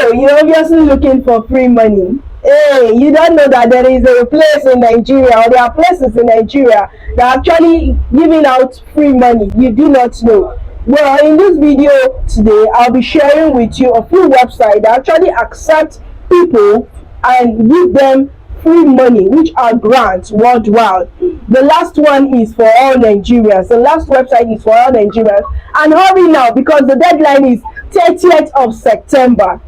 So you're obviously looking for free money. Hey, you don't know that there is a place in Nigeria, or there are places in Nigeria that are actually giving out free money. You do not know. Well, in this video today, I'll be sharing with you a few websites that actually accept people and give them free money, which are grants worldwide. The last one is for all Nigerians. The last website is for all Nigerians. And hurry now, because the deadline is 30th of September.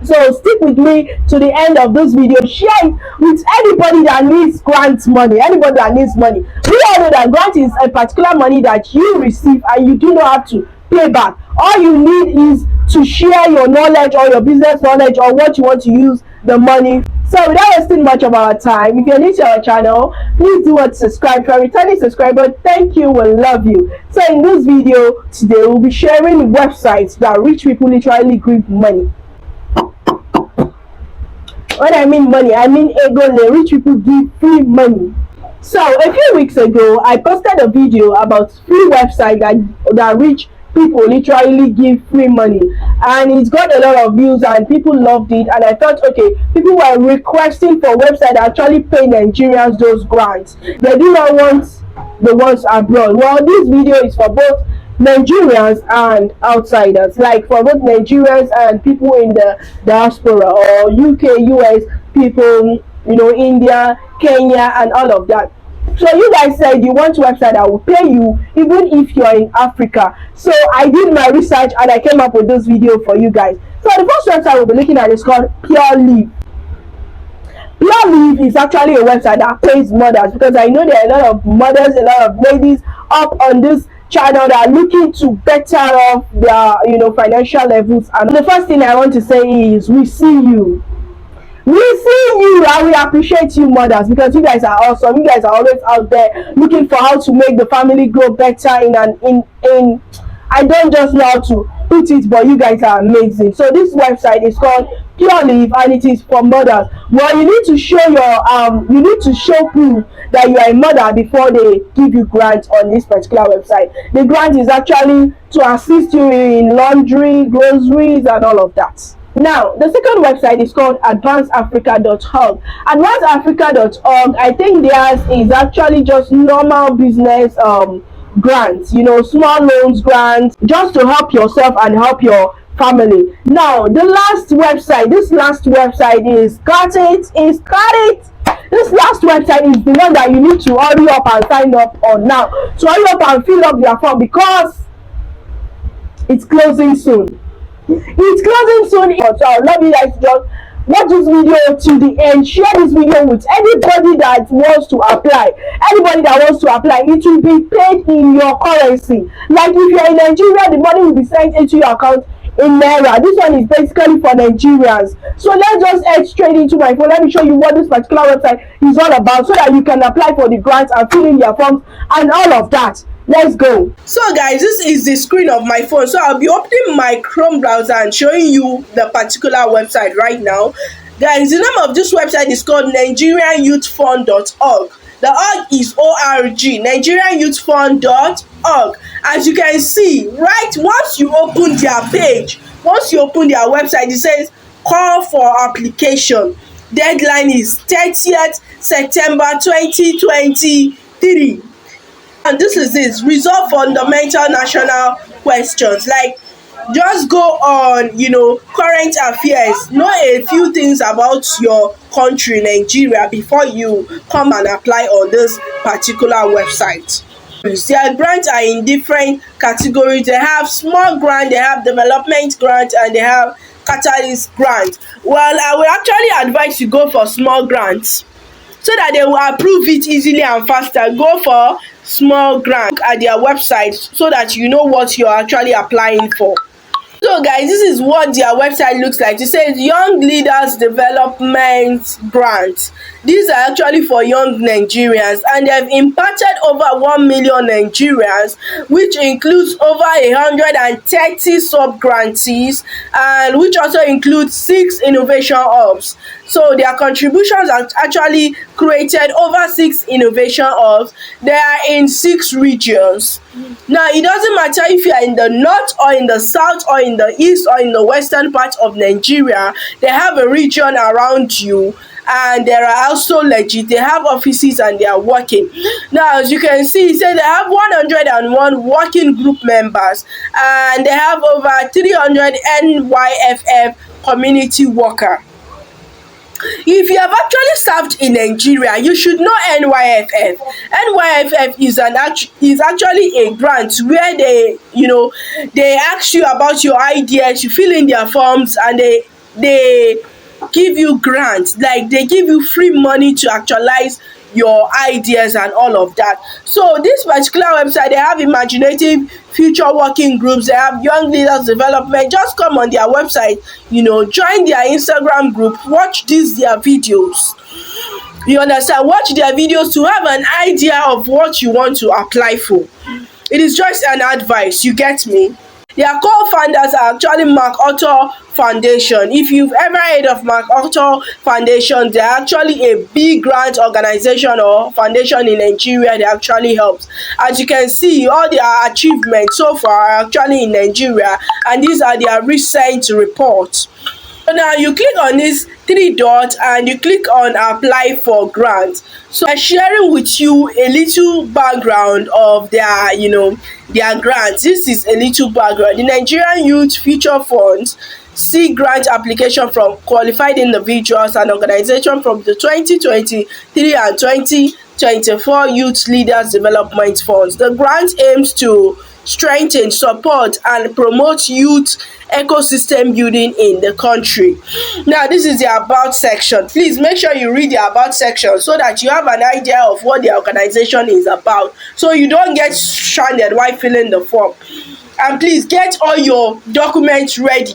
So stick with me to the end of this video. Share it with anybody that needs grant money, anybody that needs money. We all know that grant is a particular money that you receive and you do not have to pay back. All you need is to share your knowledge or your business knowledge or what you want to use the money. So without wasting much of our time, if you're new to our channel, please do what subscribe. If you're a returning subscriber, thank you, we love you. So in this video today, we'll be sharing websites that rich people literally give money. When I mean money, I mean ego. The rich people give free money. So a few weeks ago, I posted a video about free website that rich people literally give free money, and it got a lot of views and people loved it. And I thought, okay, people were requesting for website that actually pay Nigerians those grants. They do not want the ones abroad. Well, this video is for both Nigerians and outsiders, like for both Nigerians and people in the diaspora, or UK, US people, India, Kenya, and all of that. So you guys said you want a website that will pay you even if you're in Africa. So I did my research and I came up with this video for you guys. So the first website we'll be looking at is called Pure Live. Pure Live is actually a website that pays mothers, because I know there are a lot of mothers, a lot of ladies up on this channel that are looking to better off their financial levels. And the first thing I want to say is we see you. We see you and we appreciate you, mothers, because you guys are awesome. You guys are always out there looking for how to make the family grow better in I don't just know how to put it, but you guys are amazing. So this website is called Pure Live and it is for mothers. Well, you need to show proof that you are a mother before they give you grant on this particular website. The grant is actually to assist you in laundry, groceries, and all of that. Now, the second website is called advanceafrica.org. Advanceafrica.org, I think theirs is actually just normal business grants, small loans grants, just to help yourself and help your family. Now, this last website is Got It. This last website is the one that you need to hurry up and sign up on now. So hurry up and fill up your form, because it's closing soon. It's closing soon. So I love you guys to just watch this video to the end. Share this video with anybody that wants to apply. Anybody that wants to apply, it will be paid in your currency. Like if you're in Nigeria, the money will be sent into your account in Naira. This one is basically for Nigerians. So let's just head straight into my phone. Let me show you what this particular website is all about, so that you can apply for the grants and fill in your forms and all of that. Let's go. So guys, this is the screen of my phone. So I'll be opening my Chrome browser and showing you the particular website right now. Guys, the name of this website is called nigerianyouthfund.org. The org is ORG, nigerianyouthfund.org. As you can see, right, once you open their page, once you open their website, it says call for application. Deadline is 30th September 2023. And this is it: resolve fundamental national questions. Like, just go on current affairs, know a few things about your country, Nigeria, before you come and apply on this particular website. Their grants are in different categories. They have small grant, they have development grant, and they have catalyst grant. Well, I will actually advise you go for small grants, so that they will approve it easily and faster. Go for small grant at their website, so that you know what you're actually applying for. So guys, this is what their website looks like. It says Young Leaders Development Grant. These are actually for young Nigerians, and they've impacted over 1 million Nigerians, which includes over 130 sub-grantees, and which also includes 6 innovation hubs. So their contributions have actually created over 6 innovation hubs. They are in 6 regions. Now it doesn't matter if you are in the north or in the south or in the east or in the western part of Nigeria, they have a region around you, and there are also legit, they have offices and they are working. Now as you can see, say they have 101 working group members, and they have over 300 NYFF community worker. If you have actually served in Nigeria, you should know NYFF. NYFF is actually a grant where they ask you about your ideas, you fill in their forms, and they give you grants, like they give you free money to actualize your ideas and all of that. So this particular website, they have imaginative future working groups, they have young leaders development. Just come on their website, join their Instagram group, watch their videos. You understand? Watch their videos to have an idea of what you want to apply for. It is just an advice, you get me? Their co-founders are actually MacArthur Foundation. If you've ever heard of MacArthur Foundation, they're actually a big grant organization or foundation in Nigeria. They actually helps. As you can see, all their achievements so far are actually in Nigeria, and these are their recent reports. So now you click on this 3 dots and you click on apply for grant. So I'm sharing with you a little background of their grants. This is a little background. The Nigerian Youth Future Funds see grant application from qualified individuals and organizations from the 2023 and 2024 Youth Leaders Development Funds. The grant aims to strengthen, support, and promote youth ecosystem building in the country. Now this is the about section. Please make sure you read the about section so that you have an idea of what the organization is about, so you don't get stranded while filling the form. And please get all your documents ready,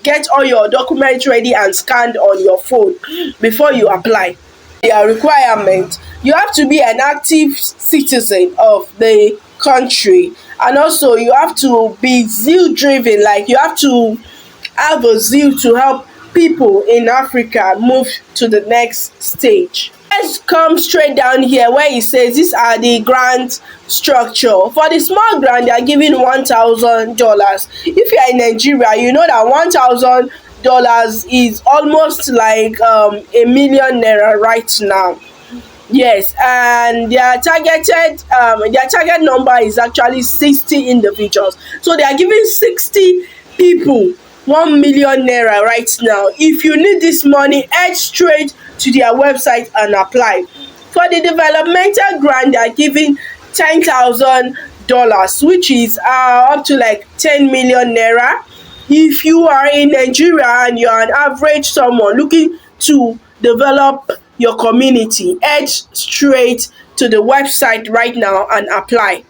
and scanned on your phone before you apply. Their requirement: you have to be an active citizen of the country, and also you have to be zeal driven, like you have to have a zeal to help people in Africa move to the next stage. Let's come straight down here where it says these are the grant structure. For the small grant, they are giving $1,000. If you are in Nigeria, you know that $1,000 is almost like ₦1,000,000 right now. Yes, and their target number is actually 60 individuals. So they are giving 60 people ₦1,000,000 right now. If you need this money, head straight to their website and apply. For the developmental grant, they are giving $10,000, which is up to like 10 million naira. If you are in Nigeria and you are an average someone looking to develop your community, head straight to the website right now and apply.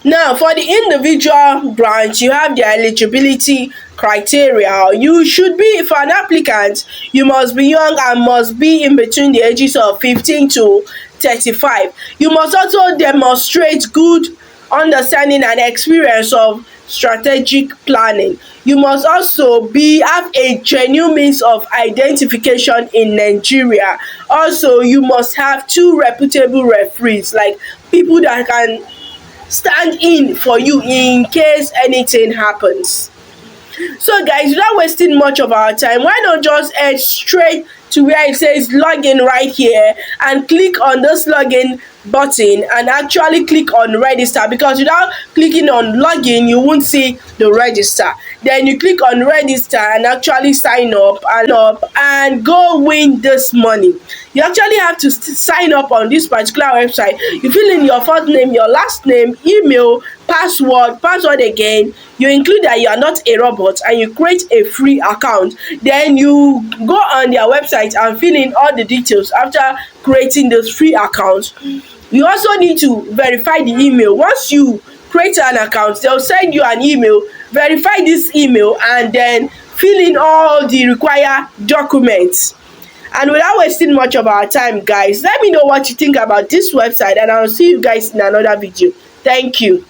Now for the individual grant, you have the eligibility criteria. You should be, for an applicant, you must be young and must be in between the ages of 15 to 35. You must also demonstrate good understanding and experience of strategic planning. You must also have a genuine means of identification in Nigeria. Also, you must have 2 reputable referees, like people that can stand in for you in case anything happens. So guys, without wasting much of our time, why not just head straight to where it says login right here and click on this login button and actually click on register, because without clicking on login you won't see the register. Then you click on register and actually sign up and go win this money. You actually have to sign up on this particular website. You fill in your first name, your last name, email, password again. You include that you are not a robot and you create a free account. Then you go on their website and fill in all the details after creating those free accounts. You also need to verify the email. Once you create an account, they'll send you an email. Verify this email and then fill in all the required documents. And without wasting much of our time, guys, let me know what you think about this website, and I'll see you guys in another video. Thank you.